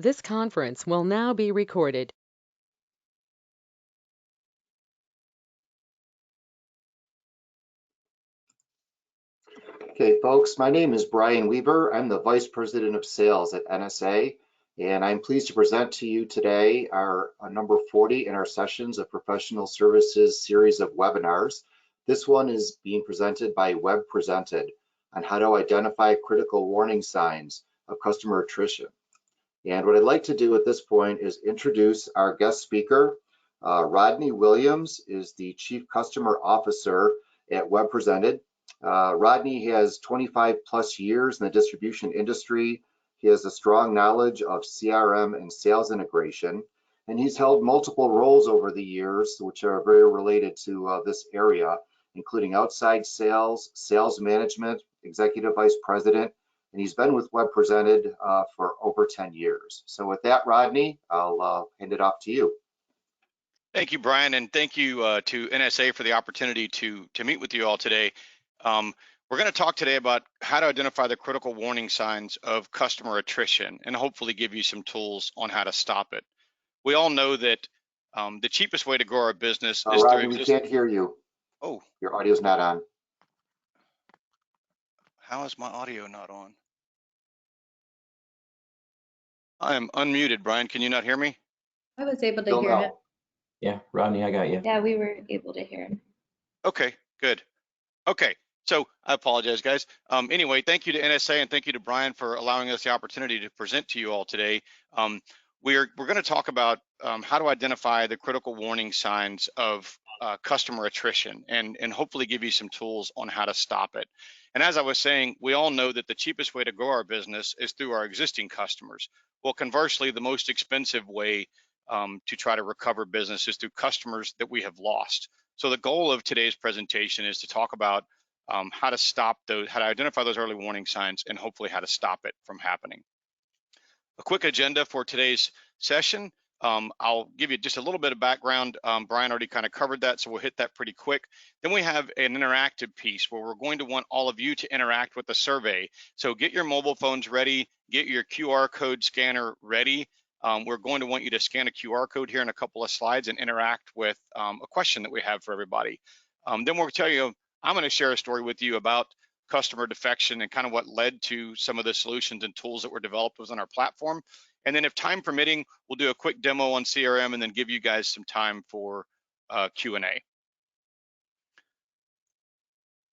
This conference will now be recorded. Okay, folks, my name is Brian Weaver. I'm the Vice President of Sales at NSA, and I'm pleased to present to you today our number 40 in our Sessions of Professional Services series of webinars. This one is being presented by Web Presented on how to identify critical warning signs of customer attrition. And what I'd like to do at this point is introduce our guest speaker. Rodney Williams is the Chief Customer Officer at Web Presented. Rodney has 25 plus years in the distribution industry. He has a strong knowledge of CRM and sales integration, and he's held multiple roles over the years, which are very related to this area, including outside sales, sales management, executive vice president, and he's been with Web Presented for over 10 years. So with that, Rodney, I'll hand it off to you. Thank you, Brian, and thank you to NSA for the opportunity to meet with you all today. We're going to talk today about how to identify the critical warning signs of customer attrition and hopefully give you some tools on how to stop it. We all know that the cheapest way to grow our business is Rodney, through we can't hear you. Oh. Your audio's not on. How is my audio not on? I am unmuted, Brian. Can you not hear me? I was able to hear it. Yeah, Rodney, I got you. Yeah, we were able to hear him. Okay, good. Okay, so I apologize, guys. Anyway, thank you to NSA and thank you to Brian for allowing us the opportunity to present to you all today. We're going to talk about how to identify the critical warning signs of customer attrition and hopefully give you some tools on how to stop it. And as I was saying, we all know that the cheapest way to grow our business is through our existing customers. Well, conversely, the most expensive way to try to recover business is through customers that we have lost. So the goal of today's presentation is to talk about how to stop those, how to identify those early warning signs, and hopefully how to stop it from happening. A quick agenda for today's session. I'll give you just a little bit of background. Brian already kind of covered that, so we'll hit that pretty quick. Then we have an interactive piece where we're going to want all of you to interact with the survey. So get your mobile phones ready, get your QR code scanner ready. We're going to want you to scan a QR code here in a couple of slides and interact with a question that we have for everybody. Then we'll tell you, I'm going to share a story with you about customer defection and kind of what led to some of the solutions and tools that were developed within our platform. And then if time permitting, we'll do a quick demo on CRM and then give you guys some time for Q&A.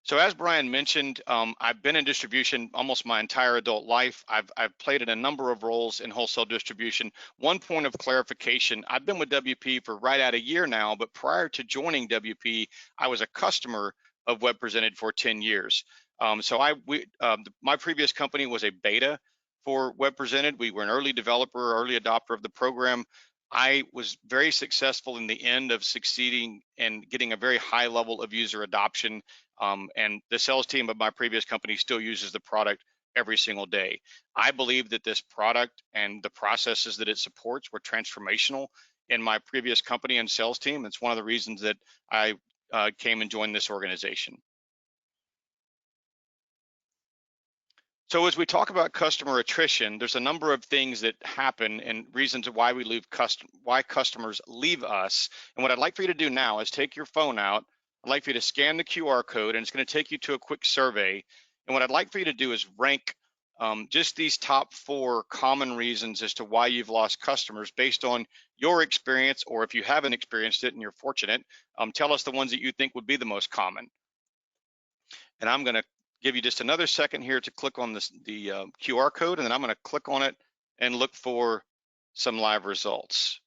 So as Brian mentioned, I've been in distribution almost my entire adult life. I've played in a number of roles in wholesale distribution. One point of clarification, I've been with WP for right at a year now, but prior to joining WP, I was a customer of Web Presented for 10 years. My previous company was a beta for Web Presented. We were an early developer, early adopter of the program. I was very successful in the end of succeeding and getting a very high level of user adoption. And the sales team of my previous company still uses the product every single day. I believe that this product and the processes that it supports were transformational in my previous company and sales team. It's one of the reasons that I came and joined this organization. So as we talk about customer attrition, there's a number of things that happen and reasons why why customers leave us. And what I'd like for you to do now is take your phone out. I'd like for you to scan the QR code, and it's going to take you to a quick survey. And what I'd like for you to do is rank just these top 4 common reasons as to why you've lost customers based on your experience, or if you haven't experienced it and you're fortunate, tell us the ones that you think would be the most common. And I'm going to give you just another second here to click on the QR code, and then I'm going to click on it and look for some live results.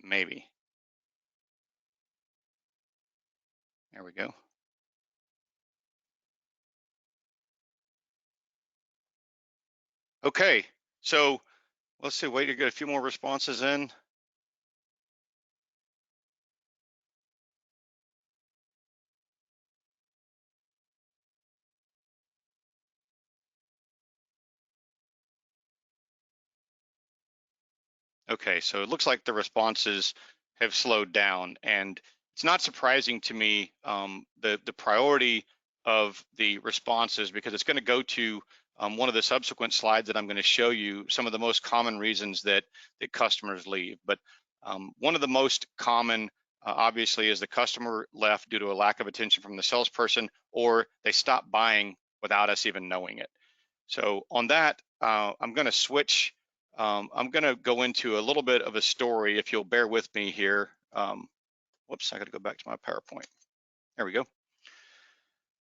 Maybe. There we go. Okay, so let's see, wait to get a few more responses in. Okay, so it looks like the responses have slowed down. And it's not surprising to me, the priority of the responses, because it's going to go to one of the subsequent slides that I'm going to show you some of the most common reasons that customers leave. But one of the most common, obviously, is the customer left due to a lack of attention from the salesperson, or they stopped buying without us even knowing it. So on that, I'm going to switch. I'm going to go into a little bit of a story, if you'll bear with me here. Whoops, I got to go back to my PowerPoint. There we go.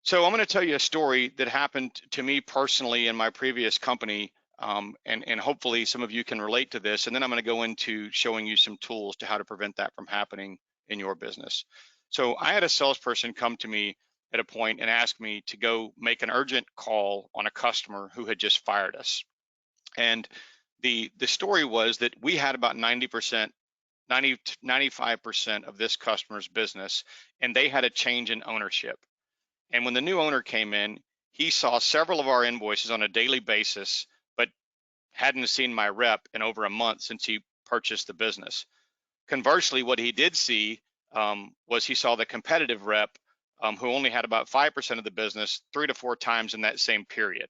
So I'm going to tell you a story that happened to me personally in my previous company, and hopefully some of you can relate to this. And then I'm going to go into showing you some tools to how to prevent that from happening in your business. So I had a salesperson come to me at a point and ask me to go make an urgent call on a customer who had just fired us. And the story was that we had about 90% to 95% of this customer's business, and they had a change in ownership. And when the new owner came in, he saw several of our invoices on a daily basis, but hadn't seen my rep in over a month since he purchased the business. Conversely, what he did see was he saw the competitive rep who only had about 5% of the business 3 to 4 times in that same period.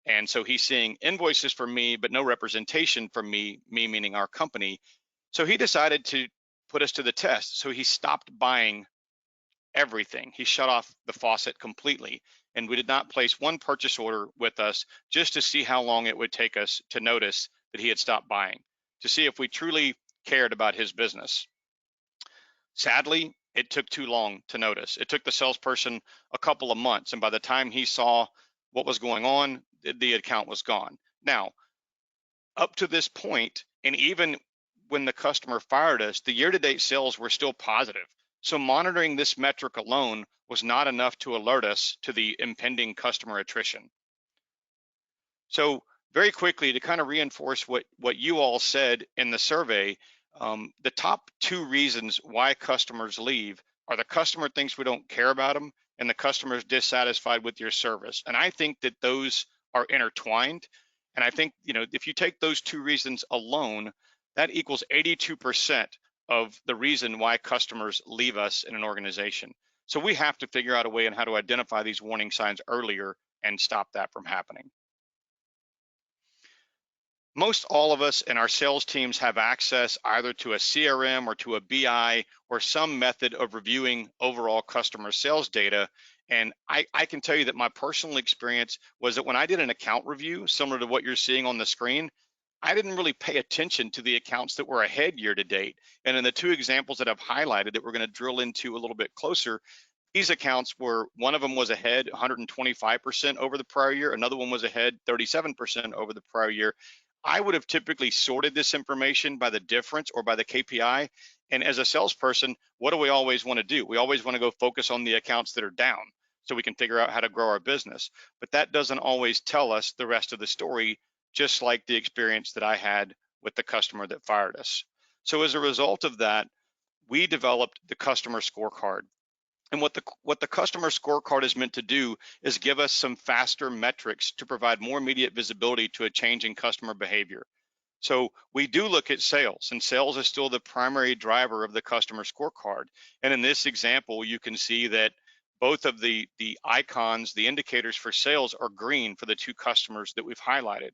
And so he's seeing invoices for me, but no representation from me meaning our company. So he decided to put us to the test. So he stopped buying everything. He shut off the faucet completely. And we did not place one purchase order with us just to see how long it would take us to notice that he had stopped buying, to see if we truly cared about his business. Sadly, it took too long to notice. It took the salesperson a couple of months. And by the time he saw what was going on, the account was gone. Now, up to this point, and even when the customer fired us, the year-to-date sales were still positive. So monitoring this metric alone was not enough to alert us to the impending customer attrition. So very quickly, to kind of reinforce what you all said in the survey, the top 2 reasons why customers leave are the customer thinks we don't care about them and the customer is dissatisfied with your service. And I think that those are intertwined. And I think, if you take those 2 reasons alone, that equals 82% of the reason why customers leave us in an organization. So we have to figure out a way on how to identify these warning signs earlier and stop that from happening. Most all of us in our sales teams have access either to a CRM or to a BI or some method of reviewing overall customer sales data. And I can tell you that my personal experience was that when I did an account review, similar to what you're seeing on the screen, I didn't really pay attention to the accounts that were ahead year to date. And in the 2 examples that I've highlighted that we're going to drill into a little bit closer, these accounts were, one of them was ahead 125% over the prior year. Another one was ahead 37% over the prior year. I would have typically sorted this information by the difference or by the KPI. And as a salesperson, what do we always want to do? We always want to go focus on the accounts that are down so we can figure out how to grow our business. But that doesn't always tell us the rest of the story, just like the experience that I had with the customer that fired us. So as a result of that, we developed the customer scorecard. And what the customer scorecard is meant to do is give us some faster metrics to provide more immediate visibility to a change in customer behavior. So we do look at sales, and sales is still the primary driver of the customer scorecard. And in this example, you can see that both of the icons, the indicators for sales, are green for the 2 customers that we've highlighted.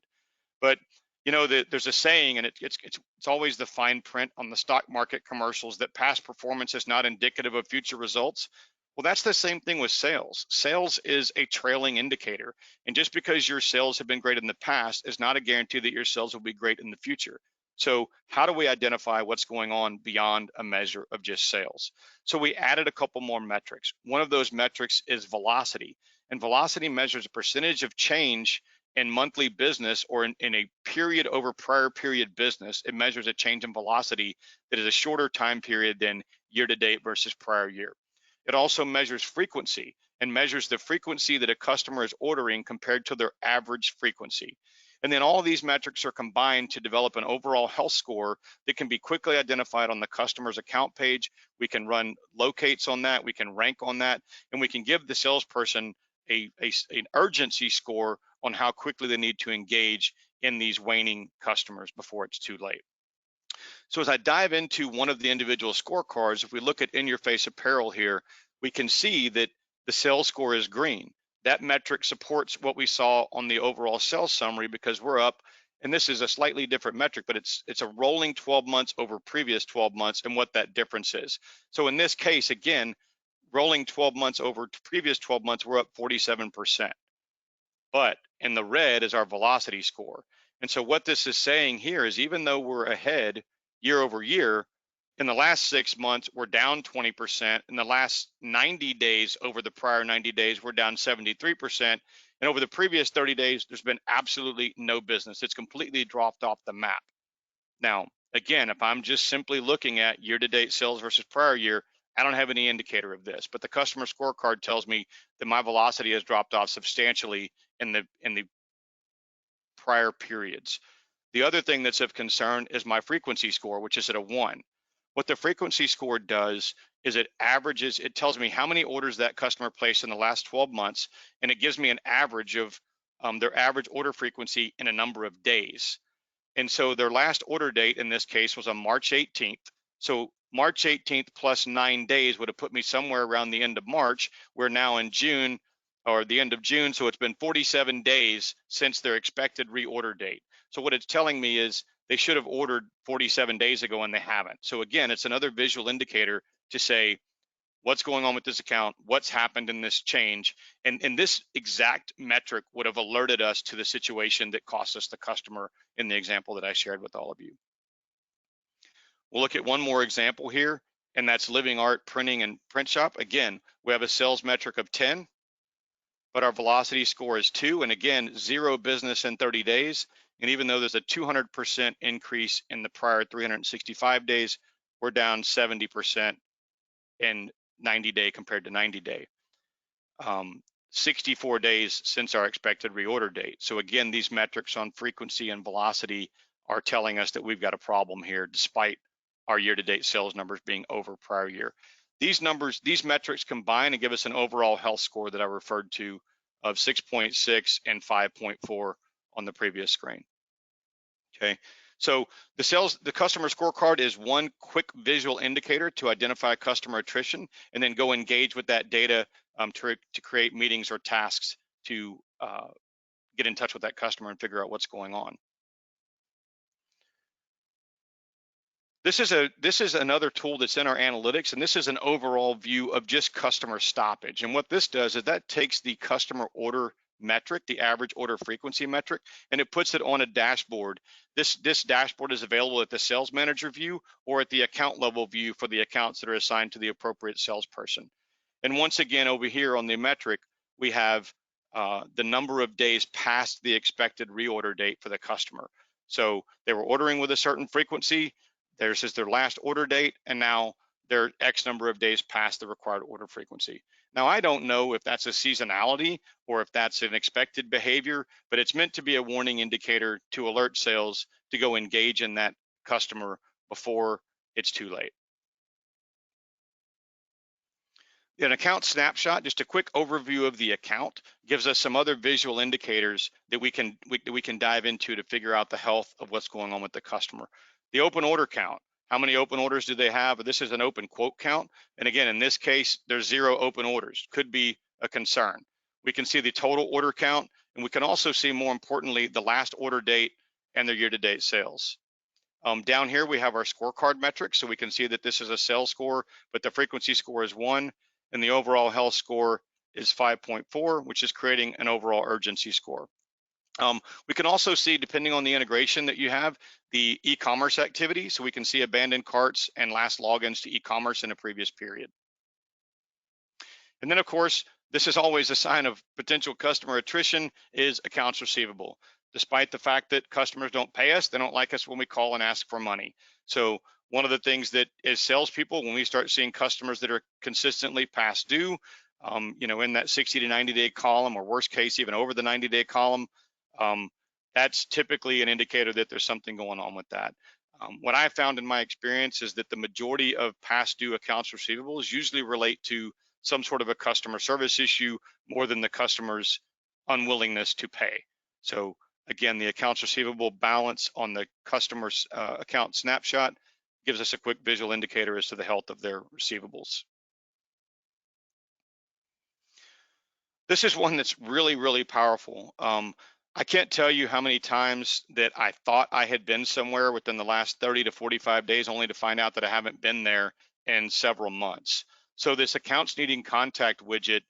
But there's a saying, and it's always the fine print on the stock market commercials, that past performance is not indicative of future results. Well, that's the same thing with sales. Sales is a trailing indicator. And just because your sales have been great in the past is not a guarantee that your sales will be great in the future. So how do we identify what's going on beyond a measure of just sales? So we added a couple more metrics. One of those metrics is velocity. And velocity measures a percentage of change in monthly business or in a period over prior period business. It measures a change in velocity that is a shorter time period than year to date versus prior year. It also measures frequency and measures the frequency that a customer is ordering compared to their average frequency. And then all of these metrics are combined to develop an overall health score that can be quickly identified on the customer's account page. We can run locates on that, we can rank on that, and we can give the salesperson an urgency score on how quickly they need to engage in these waning customers before it's too late. So as I dive into one of the individual scorecards, if we look at in-your-face apparel here, we can see that the sales score is green. That metric supports what we saw on the overall sales summary because we're up, and this is a slightly different metric, but it's a rolling 12 months over previous 12 months and what that difference is. So in this case, again, rolling 12 months over previous 12 months, we're up 47%. But in the red is our velocity score. And so what this is saying here is even though we're ahead year over year, in the last 6 months, we're down 20%. In the last 90 days over the prior 90 days, we're down 73%. And over the previous 30 days, there's been absolutely no business. It's completely dropped off the map. Now, again, if I'm just simply looking at year-to-date sales versus prior year, I don't have any indicator of this, but the customer scorecard tells me that my velocity has dropped off substantially in the prior periods. The other thing that's of concern is my frequency score, which is at a 1. What the frequency score does is it averages, it tells me how many orders that customer placed in the last 12 months, and it gives me an average of their average order frequency in a number of days. And so their last order date in this case was on March 18th. So March 18th plus 9 days would have put me somewhere around the end of March. We're now in June, or the end of June, so it's been 47 days since their expected reorder date. So what it's telling me is they should have ordered 47 days ago and they haven't. So again, it's another visual indicator to say, what's going on with this account, what's happened in this change, and this exact metric would have alerted us to the situation that cost us the customer in the example that I shared with all of you. We'll look at one more example here, and that's Living Art Printing and Print Shop. Again, we have a sales metric of 10, but our velocity score is 2, and again, 0 business in 30 days. And even though there's a 200% increase in the prior 365 days, we're down 70% in 90-day compared to 90-day. 64 days since our expected reorder date. So again, these metrics on frequency and velocity are telling us that we've got a problem here despite our year-to-date sales numbers being over prior year. These numbers, these metrics combine and give us an overall health score that I referred to of 6.6 and 5.4 on the previous screen. Okay, so the customer scorecard is one quick visual indicator to identify customer attrition and then go engage with that data to create meetings or tasks to get in touch with that customer and figure out what's going on. This is another tool that's in our analytics, and this is an overall view of just customer stoppage. And what this does is that takes the customer order metric, the average order frequency metric, and it puts it on a dashboard. This dashboard is available at the sales manager view or at the account level view for the accounts that are assigned to the appropriate salesperson. And once again, over here on the metric, we have the number of days past the expected reorder date for the customer. So they were ordering with a certain frequency, this is their last order date, and now they're X number of days past the required order frequency. Now, I don't know if that's a seasonality or if that's an expected behavior, but it's meant to be a warning indicator to alert sales to go engage in that customer before it's too late. An account snapshot, just a quick overview of the account, gives us some other visual indicators that we can dive into to figure out the health of what's going on with the customer. The open order count, how many open orders do they have? This is an open quote count. And again, in this case, there's 0 open orders, could be a concern. We can see the total order count, and we can also see, more importantly, the last order date and their year-to-date sales. Down here, we have our scorecard metrics, so we can see that this is a sales score, but the frequency score is 1, and the overall health score is 5.4, which is creating an overall urgency score. We can also see, depending on the integration that you have, the e-commerce activity. So we can see abandoned carts and last logins to e-commerce in a previous period. And then, of course, this is always a sign of potential customer attrition, is accounts receivable. Despite the fact that customers don't pay us, they don't like us when we call and ask for money. So one of the things that as salespeople, when we start seeing customers that are consistently past due, in that 60 to 90 day column, or worst case, even over the 90-day column, that's typically an indicator that there's something going on with that. What I found in my experience is that the majority of past due accounts receivables usually relate to some sort of a customer service issue more than the customer's unwillingness to pay. So again, the accounts receivable balance on the customer's account snapshot gives us a quick visual indicator as to the health of their receivables. This is one that's really, really powerful. I can't tell you how many times that I thought I had been somewhere within the last 30 to 45 days, only to find out that I haven't been there in several months. So this accounts needing contact widget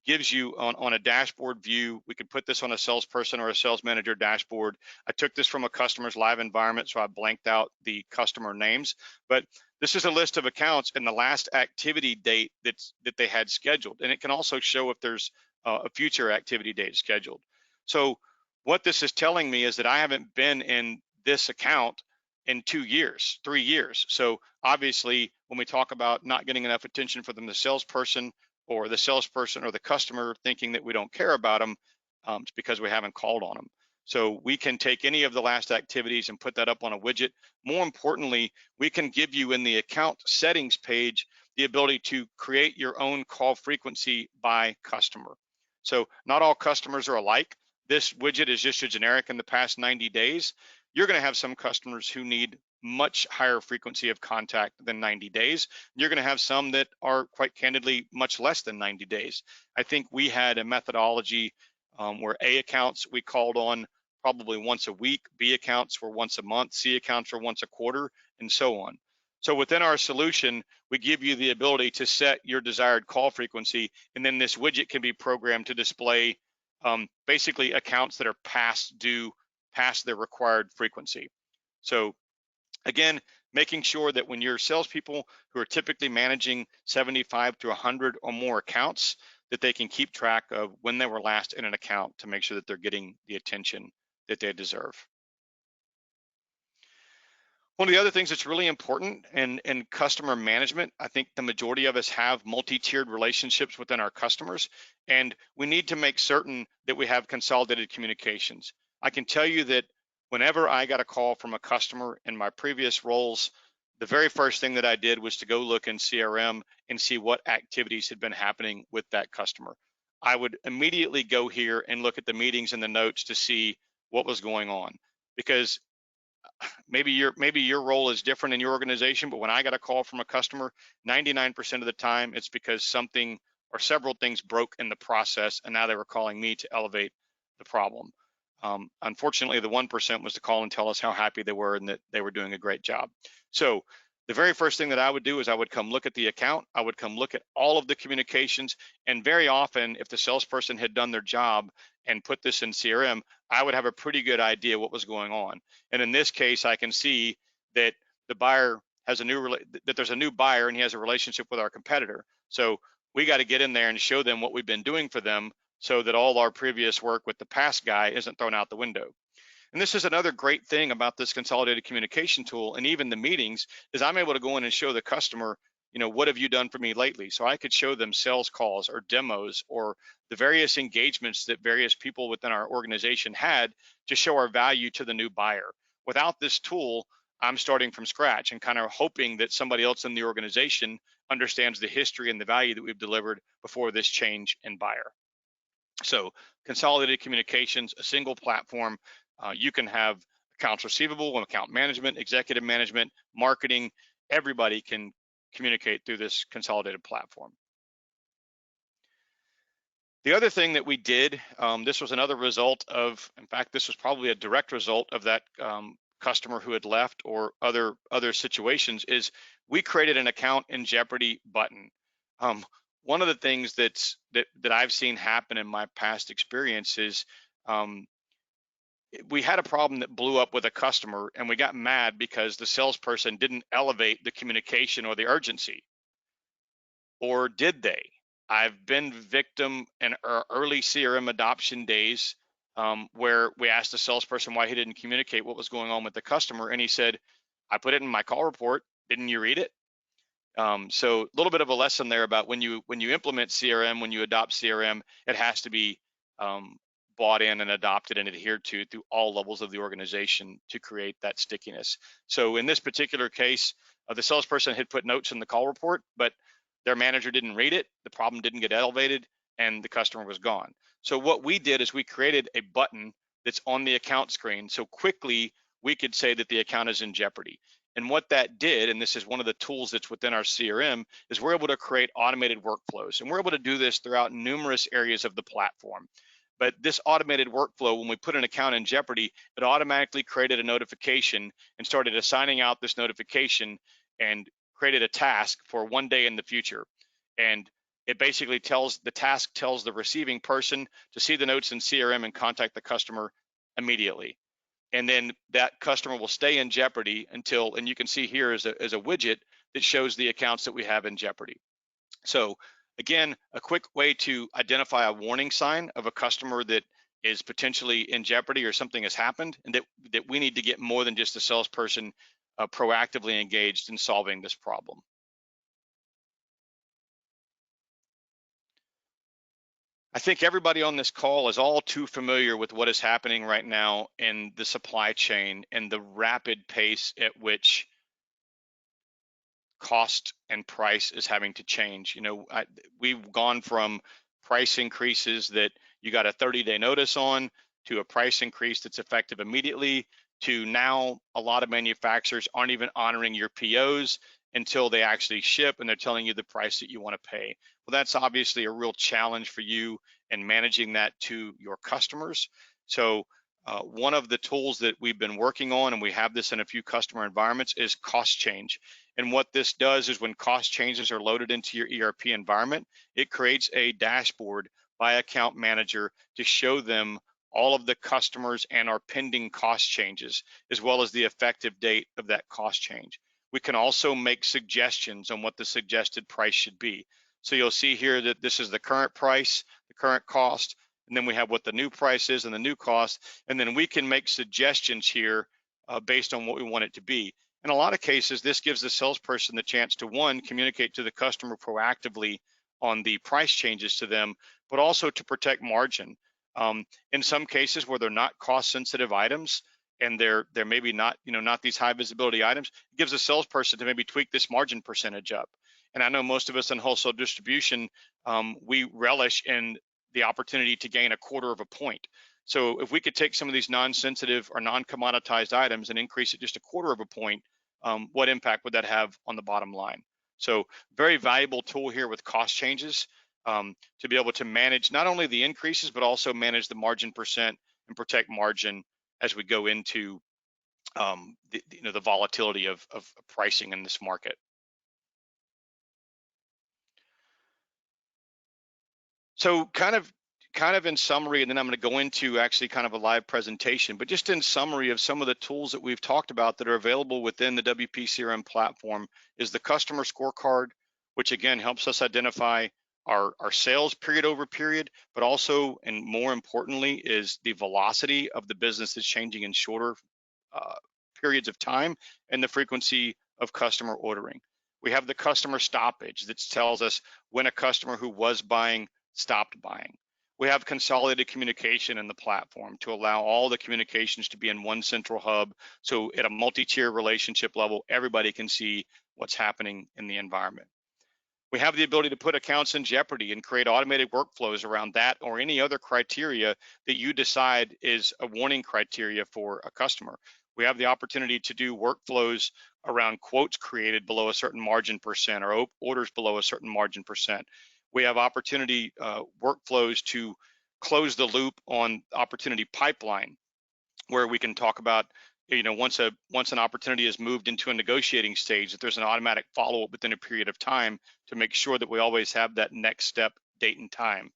gives you on a dashboard view. We could put this on a salesperson or a sales manager dashboard. I took this from a customer's live environment, so I blanked out the customer names, but this is a list of accounts and the last activity date that they had scheduled. And it can also show if there's a future activity date scheduled. So what this is telling me is that I haven't been in this account in 2 years, 3 years. So obviously, when we talk about not getting enough attention from the salesperson or the customer thinking that we don't care about them, it's because we haven't called on them. So we can take any of the last activities and put that up on a widget. More importantly, we can give you in the account settings page the ability to create your own call frequency by customer. So not all customers are alike. This widget is just a generic in the past 90 days. You're going to have some customers who need much higher frequency of contact than 90 days. You're going to have some that are quite candidly much less than 90 days. I think we had a methodology where A accounts we called on probably once a week, B accounts were once a month, C accounts were once a quarter, and so on. So within our solution, we give you the ability to set your desired call frequency, and then this widget can be programmed to display basically accounts that are past due, past their required frequency. So again, making sure that when your salespeople who are typically managing 75 to 100 or more accounts, that they can keep track of when they were last in an account to make sure that they're getting the attention that they deserve. One of the other things that's really important in customer management, I think the majority of us have multi-tiered relationships within our customers, and we need to make certain that we have consolidated communications. I can tell you that whenever I got a call from a customer in my previous roles, the very first thing that I did was to go look in CRM and see what activities had been happening with that customer. I would immediately go here and look at the meetings and the notes to see what was going on, because maybe your role is different in your organization, but when I got a call from a customer, 99% of the time it's because something or several things broke in the process, and now they were calling me to elevate the problem. Unfortunately, the 1% was to call and tell us how happy they were and that they were doing a great job. So the very first thing that I would do is I would come look at the account. I would come look at all of the communications. And very often, if the salesperson had done their job and put this in CRM, I would have a pretty good idea what was going on. And in this case, I can see that the buyer has that there's a new buyer and he has a relationship with our competitor. So we got to get in there and show them what we've been doing for them so that all our previous work with the past guy isn't thrown out the window. And this is another great thing about this consolidated communication tool, and even the meetings, is I'm able to go in and show the customer, what have you done for me lately? So I could show them sales calls or demos or the various engagements that various people within our organization had to show our value to the new buyer. Without this tool, I'm starting from scratch and kind of hoping that somebody else in the organization understands the history and the value that we've delivered before this change in buyer. So consolidated communications, a single platform. You can have accounts receivable, account management, executive management, marketing. Everybody can communicate through this consolidated platform. The other thing that we did, this was another result of, in fact, this was probably a direct result of that customer who had left or other situations, is we created an account in Jeopardy button. One of the things that I've seen happen in my past experience is we had a problem that blew up with a customer, and we got mad because the salesperson didn't elevate the communication or the urgency. Or did they? I've been victim in our early CRM adoption days where we asked the salesperson why he didn't communicate what was going on with the customer, and he said, I put it in my call report, didn't you read it? So a little bit of a lesson there about when you implement CRM, when you adopt CRM, it has to be bought in and adopted and adhered to through all levels of the organization to create that stickiness. So in this particular case, the salesperson had put notes in the call report, but their manager didn't read it, the problem didn't get elevated, and the customer was gone. So what we did is we created a button that's on the account screen, so quickly we could say that the account is in jeopardy. And what that did, and this is one of the tools that's within our CRM, is we're able to create automated workflows. And we're able to do this throughout numerous areas of the platform. But this automated workflow, when we put an account in Jeopardy, it automatically created a notification and started assigning out this notification and created a task for one day in the future. And it basically tells the receiving person to see the notes in CRM and contact the customer immediately. And then that customer will stay in Jeopardy until, and you can see here is a widget that shows the accounts that we have in Jeopardy. So again, a quick way to identify a warning sign of a customer that is potentially in jeopardy or something has happened, and that we need to get more than just a salesperson proactively engaged in solving this problem. I think everybody on this call is all too familiar with what is happening right now in the supply chain and the rapid pace at which cost and price is having to change. You know, we've gone from price increases that you got a 30-day notice on to a price increase that's effective immediately, to now a lot of manufacturers aren't even honoring your POs until they actually ship and they're telling you the price that you want to pay. Well, that's obviously a real challenge for you in managing that to your customers. So one of the tools that we've been working on, and we have this in a few customer environments, is cost change. And what this does is when cost changes are loaded into your ERP environment, it creates a dashboard by account manager to show them all of the customers and our pending cost changes, as well as the effective date of that cost change. We can also make suggestions on what the suggested price should be. So you'll see here that this is the current price, the current cost, and then we have what the new price is and the new cost, and then we can make suggestions here based on what we want it to be. In a lot of cases, this gives the salesperson the chance to, one, communicate to the customer proactively on the price changes to them, but also to protect margin. In some cases where they're not cost-sensitive items and they're maybe not, not these high visibility items, it gives a salesperson to maybe tweak this margin percentage up. And I know most of us in wholesale distribution, we relish in the opportunity to gain 1/4 of a point. So if we could take some of these non-sensitive or non-commoditized items and increase it just 1/4 of a point, what impact would that have on the bottom line? So very valuable tool here with cost changes to be able to manage not only the increases, but also manage the margin percent and protect margin as we go into the volatility of pricing in this market. So kind of in summary, and then I'm going to go into actually kind of a live presentation, but just in summary of some of the tools that we've talked about that are available within the WPCRM platform is the customer scorecard, which again helps us identify our sales period over period, but also, and more importantly, is the velocity of the business that's changing in shorter periods of time and the frequency of customer ordering. We have the customer stoppage that tells us when a customer who was buying stopped buying. We have consolidated communication in the platform to allow all the communications to be in one central hub. So at a multi-tier relationship level, everybody can see what's happening in the environment. We have the ability to put accounts in jeopardy and create automated workflows around that or any other criteria that you decide is a warning criteria for a customer. We have the opportunity to do workflows around quotes created below a certain margin percent or orders below a certain margin percent. We have opportunity workflows to close the loop on opportunity pipeline, where we can talk about, once an opportunity is moved into a negotiating stage, that there's an automatic follow-up within a period of time to make sure that we always have that next step, date and time.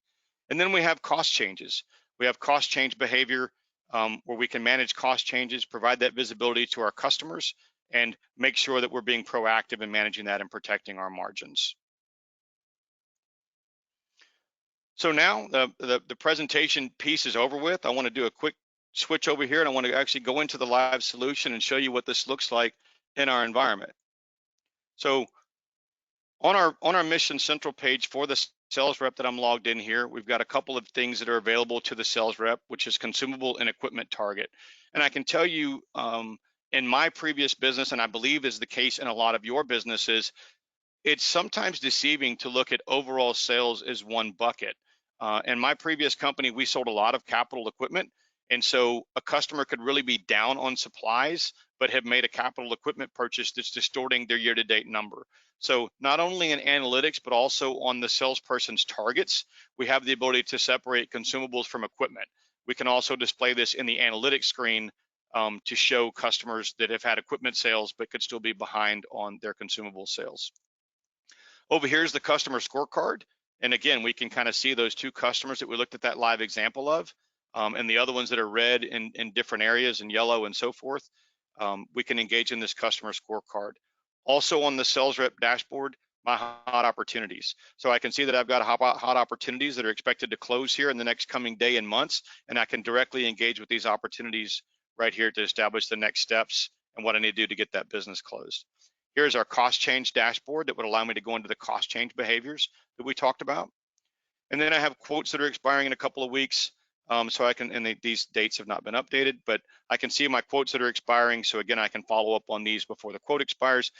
And then we have cost changes. We have cost change behavior where we can manage cost changes, provide that visibility to our customers, and make sure that we're being proactive in managing that and protecting our margins. So now the presentation piece is over with. I want to do a quick switch over here, and I want to actually go into the live solution and show you what this looks like in our environment. So on our Mission Central page for the sales rep that I'm logged in here, we've got a couple of things that are available to the sales rep, which is consumable and equipment target. And I can tell you in my previous business, and I believe is the case in a lot of your businesses, it's sometimes deceiving to look at overall sales as one bucket. In my previous company, we sold a lot of capital equipment, And so a customer could really be down on supplies, but have made a capital equipment purchase that's distorting their year-to-date number. So not only in analytics, but also on the salesperson's targets, we have the ability to separate consumables from equipment. We can also display this in the analytics screen to show customers that have had equipment sales, but could still be behind on their consumable sales. Over here is the customer scorecard. And again, we can kind of see those two customers that we looked at that live example of, and the other ones that are red in different areas and yellow and so forth. We can engage in this customer scorecard. Also on the sales rep dashboard, my hot opportunities. So I can see that I've got hot opportunities that are expected to close here in the next coming day and months, and I can directly engage with these opportunities right here to establish the next steps and what I need to do to get that business closed. Here's our cost change dashboard that would allow me to go into the cost change behaviors that we talked about. And then I have quotes that are expiring in a couple of weeks. So I can, and these dates have not been updated, but I can see my quotes that are expiring. So again, I can follow up on these before the quote expires.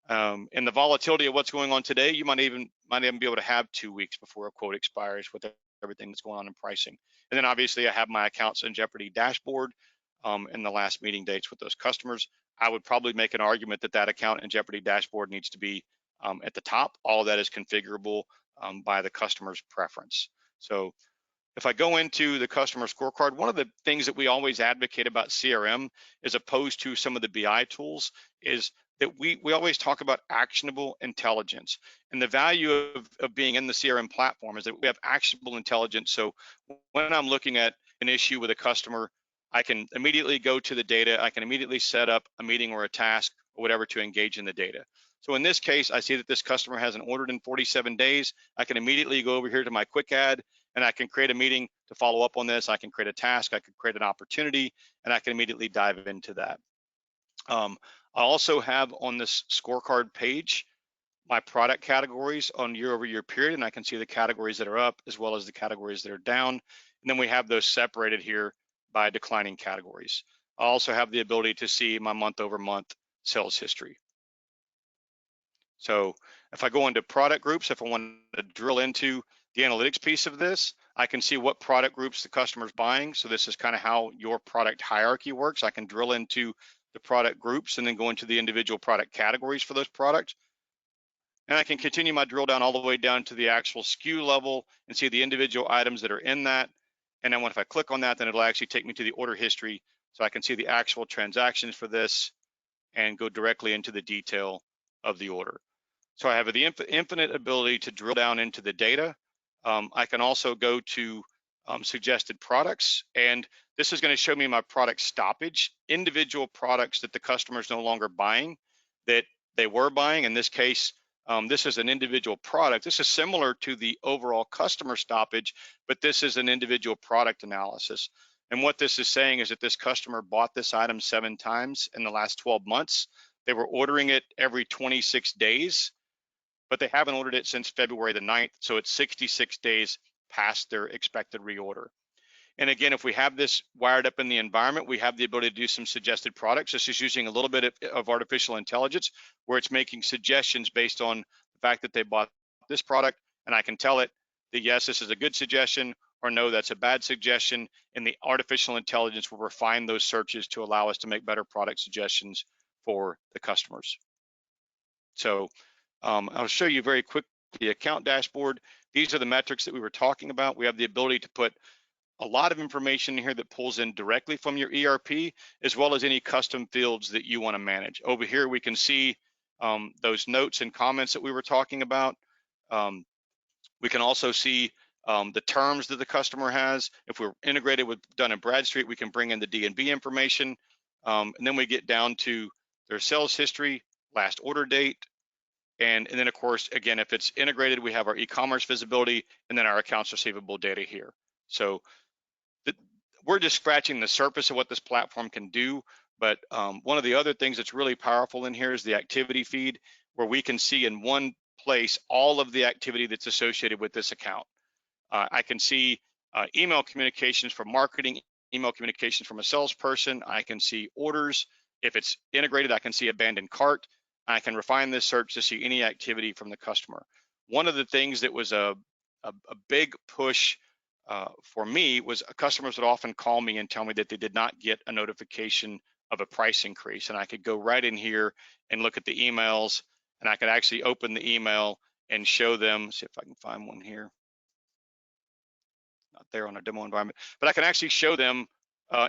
And the volatility of what's going on today, you might even be able to have 2 weeks before a quote expires with everything that's going on in pricing. And then obviously I have my accounts and Jeopardy dashboard and the last meeting dates with those customers. I would probably make an argument that that account and Jeopardy dashboard needs to be at the top. All of that is configurable by the customer's preference. So if I go into the customer scorecard, one of the things that we always advocate about CRM as opposed to some of the BI tools is that we always talk about actionable intelligence. And the value of being in the CRM platform is that we have actionable intelligence. So when I'm looking at an issue with a customer, I can immediately go to the data. I can immediately set up a meeting or a task or whatever to engage in the data. So in this case, I see that this customer hasn't ordered in 47 days. I can immediately go over here to my quick add and I can create a meeting to follow up on this. I can create a task, I can create an opportunity, and I can immediately dive into that. I also have on this scorecard page my product categories on year-over-year period, and I can see the categories that are up as well as the categories that are down. And then we have those separated here by declining categories. I also have the ability to see my month-over-month sales history. So if I go into product groups, if I want to drill into the analytics piece of this, I can see what product groups the customer's buying. So this is kind of how your product hierarchy works. I can drill into the product groups and then go into the individual product categories for those products. And I can continue my drill down all the way down to the actual SKU level and see the individual items that are in that. And then if I click on that, then it'll actually take me to the order history. So I can see the actual transactions for this and go directly into the detail of the order. So I have the infinite ability to drill down into the data. I can also go to suggested products, and this is going to show me my product stoppage, individual products that the customer is no longer buying that they were buying. In this case, this is an individual product. This is similar to the overall customer stoppage, but this is an individual product analysis. And what this is saying is that this customer bought this item 7 times in the last 12 months. They were ordering it every 26 days, but they haven't ordered it since February the 9th. So it's 66 days past their expected reorder. And again, if we have this wired up in the environment, we have the ability to do some suggested products. This is using a little bit of artificial intelligence where it's making suggestions based on the fact that they bought this product. And I can tell it that yes, this is a good suggestion, or no, that's a bad suggestion. And the artificial intelligence will refine those searches to allow us to make better product suggestions for the customers. So I'll show you very quick the account dashboard. These are the metrics that we were talking about. We have the ability to put a lot of information in here that pulls in directly from your ERP, as well as any custom fields that you want to manage. Over here, we can see those notes and comments that we were talking about. We can also see the terms that the customer has. If we're integrated with Dun & Bradstreet, we can bring in the D&B information. And then we get down to their sales history, last order date, and then of course, again, if it's integrated, we have our e-commerce visibility and then our accounts receivable data here. So we're just scratching the surface of what this platform can do. But one of the other things that's really powerful in here is the activity feed, where we can see in one place all of the activity that's associated with this account. I can see email communications from marketing, email communications from a salesperson. I can see orders. If it's integrated, I can see abandoned cart. I can refine this search to see any activity from the customer. One of the things that was a big push for me was customers would often call me and tell me that they did not get a notification of a price increase. And I could go right in here and look at the emails, and I could actually open the email and show them, see if I can find one here. Not there on a demo environment, but I can actually show them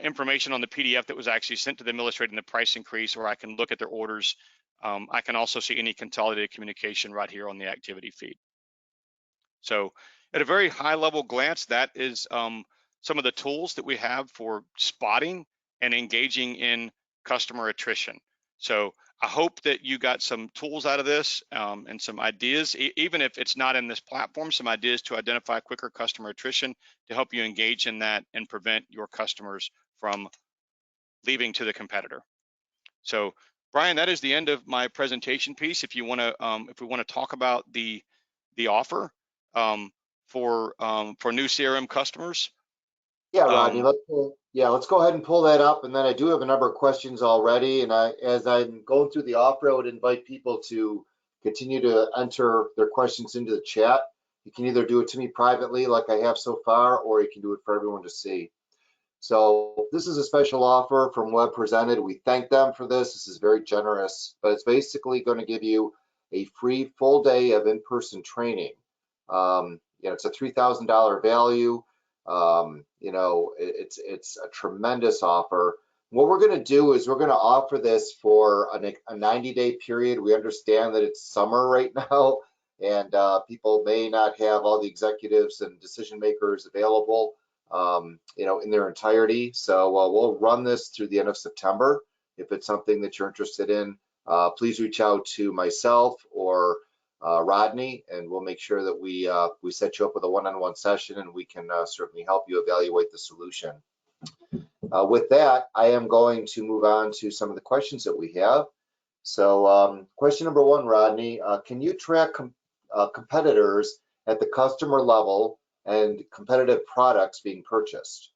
information on the PDF that was actually sent to them illustrating the price increase, or I can look at their orders. I can also see any consolidated communication right here on the activity feed. So at a very high level glance, that is some of the tools that we have for spotting and engaging in customer attrition. So I hope that you got some tools out of this and some ideas, even if it's not in this platform, some ideas to identify quicker customer attrition to help you engage in that and prevent your customers from leaving to the competitor. So Brian, that is the end of my presentation piece. If you want to, if we want to talk about the offer for new CRM customers. Yeah, Rodney, let's go ahead and pull that up. And then I do have a number of questions already. And as I'm going through the offer, I would invite people to continue to enter their questions into the chat. You can either do it to me privately like I have so far, or you can do it for everyone to see. So this is a special offer from Web Presented. We thank them for this. This is very generous, but it's basically going to give you a free full day of in-person training. It's a $3,000 value. It's a tremendous offer. What we're going to do is we're going to offer this for a 90-day period. We understand that it's summer right now, and people may not have all the executives and decision makers available, in their entirety. So we'll run this through the end of September. If it's something that you're interested in, please reach out to myself or Rodney, and we'll make sure that we set you up with a one-on-one session, and we can certainly help you evaluate the solution. With that, I am going to move on to some of the questions that we have. So question number one, Rodney, can you track competitors at the customer level and competitive products being purchased?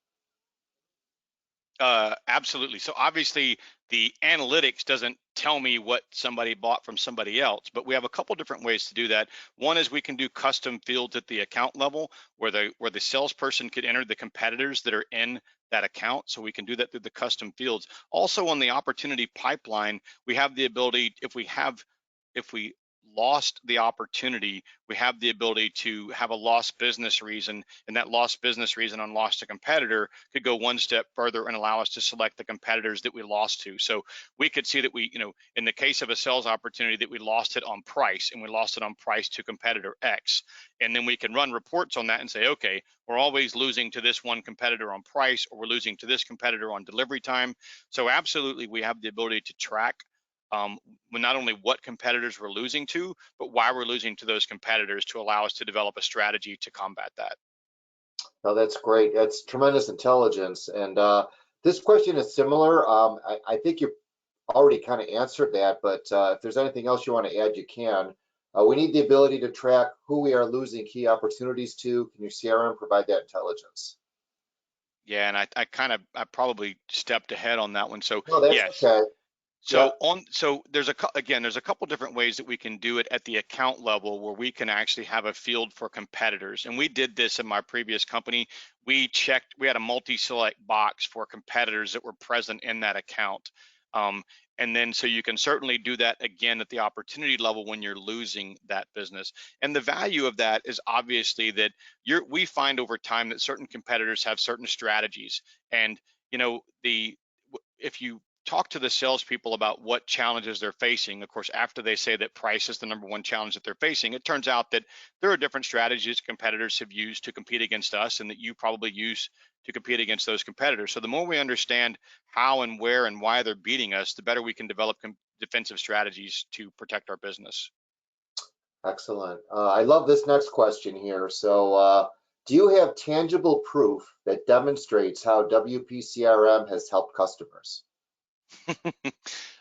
Absolutely. So obviously the analytics doesn't tell me what somebody bought from somebody else, but we have a couple different ways to do that. One is we can do custom fields at the account level where the salesperson could enter the competitors that are in that account. So we can do that through the custom fields. Also on the opportunity pipeline, we have the ability, if we lost the opportunity, we have the ability to have a lost business reason, and that lost business reason on lost a competitor could go one step further and allow us to select the competitors that we lost to. So we could see that we, in the case of a sales opportunity, that we lost it on price, and we lost it on price to competitor X. And then we can run reports on that and say, okay, we're always losing to this one competitor on price, or we're losing to this competitor on delivery time. So absolutely, we have the ability to track not only what competitors we're losing to, but why we're losing to those competitors to allow us to develop a strategy to combat that. Oh, that's great. That's tremendous intelligence. And this question is similar. I think you already kind of answered that, but if there's anything else you want to add, you can. We need the ability to track who we are losing key opportunities to. Can your CRM provide that intelligence? Yeah, and I probably stepped ahead on that one. So no, that's yes. Okay. So there's a couple different ways that we can do it at the account level, where we can actually have a field for competitors. And we did this in my previous company. We had a multi-select box for competitors that were present in that account. And then so you can certainly do that again at the opportunity level when you're losing that business. And the value of that is obviously that we find over time that certain competitors have certain strategies. And if you talk to the salespeople about what challenges they're facing, of course, after they say that price is the number one challenge that they're facing, it turns out that there are different strategies competitors have used to compete against us, and that you probably use to compete against those competitors. So the more we understand how and where and why they're beating us, the better we can develop defensive strategies to protect our business. Excellent. I love this next question here. So do you have tangible proof that demonstrates how WPCRM has helped customers?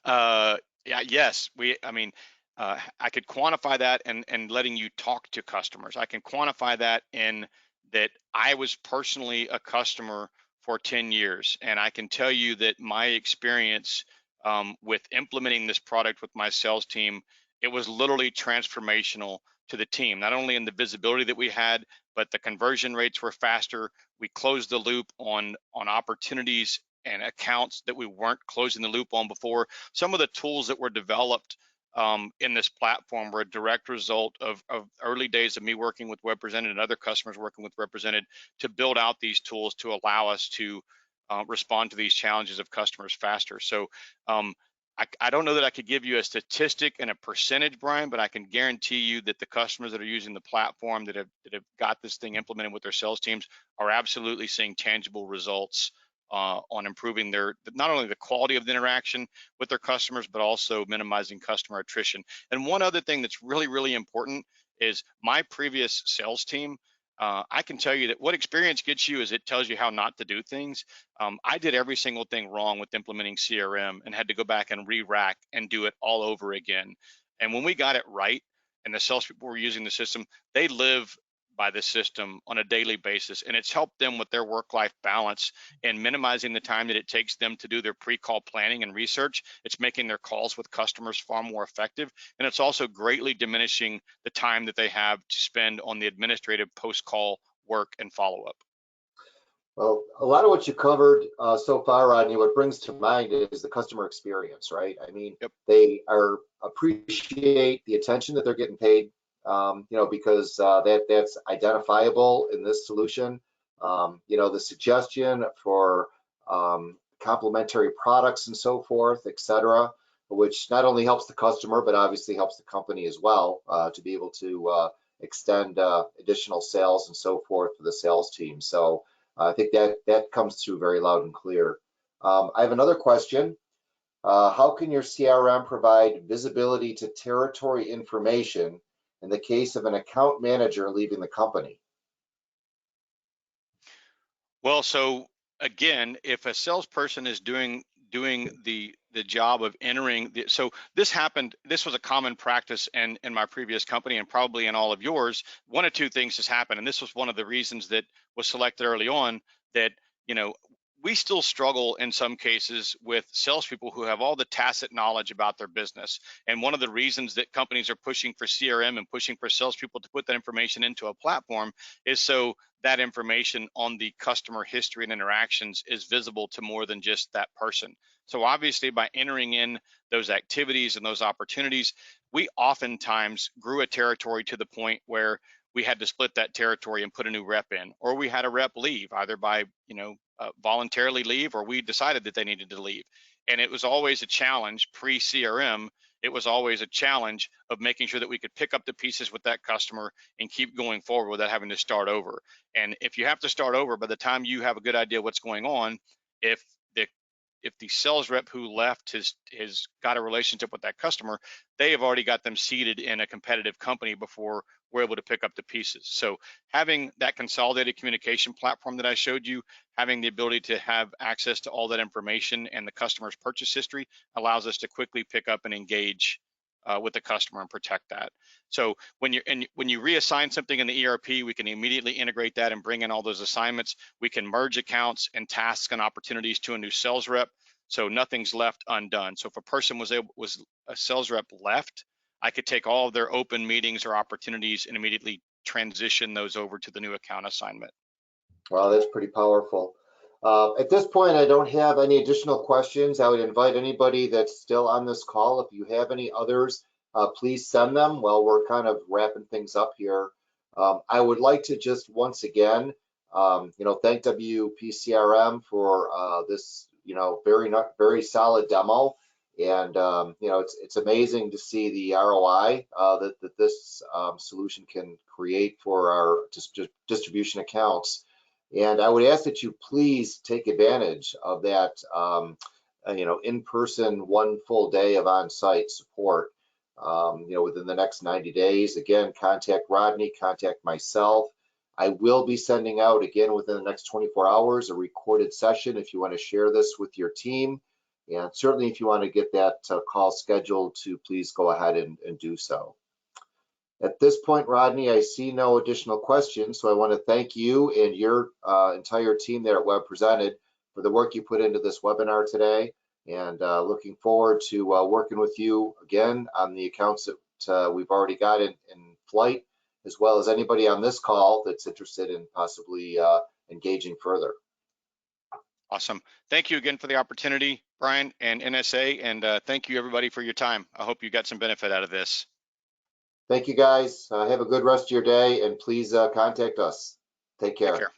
Yes, I could quantify that and letting you talk to customers. I can quantify that in that I was personally a customer for 10 years. And I can tell you that my experience with implementing this product with my sales team it was literally transformational to the team, not only in the visibility that we had, but the conversion rates were faster. We closed the loop on opportunities and accounts that we weren't closing the loop on before. Some of the tools that were developed in this platform were a direct result of early days of me working with Represented and other customers working with Represented to build out these tools to allow us to respond to these challenges of customers faster. So I don't know that I could give you a statistic and a percentage, Brian, but I can guarantee you that the customers that are using the platform that have got this thing implemented with their sales teams are absolutely seeing tangible results on improving their, not only the quality of the interaction with their customers, but also minimizing customer attrition. And one other thing that's really, really important is my previous sales team. I can tell you that what experience gets you is it tells you how not to do things. I did every single thing wrong with implementing CRM and had to go back and re-rack and do it all over again. And when we got it right and the salespeople were using the system, they live by the system on a daily basis, and it's helped them with their work-life balance and minimizing the time that it takes them to do their pre-call planning and research. It's making their calls with customers far more effective, and it's also greatly diminishing the time that they have to spend on the administrative post-call work and follow-up. Well, a lot of what you covered so far, Rodney, what brings to mind is the customer experience, right? I mean, Yep. They appreciate the attention that they're getting paid, because that's identifiable in this solution. The suggestion for complementary products and so forth, et cetera, which not only helps the customer, but obviously helps the company as well to be able to extend additional sales and so forth for the sales team. So I think that comes through very loud and clear. I have another question. How can your CRM provide visibility to territory information in the case of an account manager leaving the company? Well, so again, if a salesperson is doing the job of entering so this was a common practice in my previous company and probably in all of yours. One of two things has happened, and this was one of the reasons that was selected early on, that we still struggle in some cases with salespeople who have all the tacit knowledge about their business. And one of the reasons that companies are pushing for CRM and pushing for salespeople to put that information into a platform is so that information on the customer history and interactions is visible to more than just that person. So obviously by entering in those activities and those opportunities, we oftentimes grew a territory to the point where we had to split that territory and put a new rep in, or we had a rep leave either by, voluntarily leave, or we decided that they needed to leave. And it was always a challenge pre-CRM. It was always a challenge of making sure that we could pick up the pieces with that customer and keep going forward without having to start over. And if you have to start over, by the time you have a good idea what's going on, if the sales rep who left has got a relationship with that customer, they have already got them seated in a competitive company before we're able to pick up the pieces. So having that consolidated communication platform that I showed you, having the ability to have access to all that information and the customer's purchase history allows us to quickly pick up and engage with the customer and protect that. So when you reassign something in the ERP, we can immediately integrate that and bring in all those assignments. We can merge accounts and tasks and opportunities to a new sales rep, so nothing's left undone. So if a person was a sales rep left, I could take all of their open meetings or opportunities and immediately transition those over to the new account assignment. Wow, that's pretty powerful. At this point, I don't have any additional questions. I would invite anybody that's still on this call, if you have any others, please send them. Well, we're kind of wrapping things up here. I would like to just once again, thank WPCRM for this, very solid demo. And it's amazing to see the ROI that this solution can create for our distribution accounts. And I would ask that you please take advantage of that, in-person 1 full day of on-site support, within the next 90 days. Again, contact Rodney, contact myself. I will be sending out, again, within the next 24 hours, a recorded session if you want to share this with your team. And certainly if you want to get that call scheduled, to please go ahead and do so. At this point, Rodney, I see no additional questions, so I want to thank you and your entire team there at Represented for the work you put into this webinar today, and looking forward to working with you again on the accounts we've already got in flight, as well as anybody on this call that's interested in possibly engaging further. Awesome. Thank you again for the opportunity, Brian and NSA, and thank you everybody for your time. I hope you got some benefit out of this. Thank you, guys. Have a good rest of your day, and please contact us. Take care. Take care.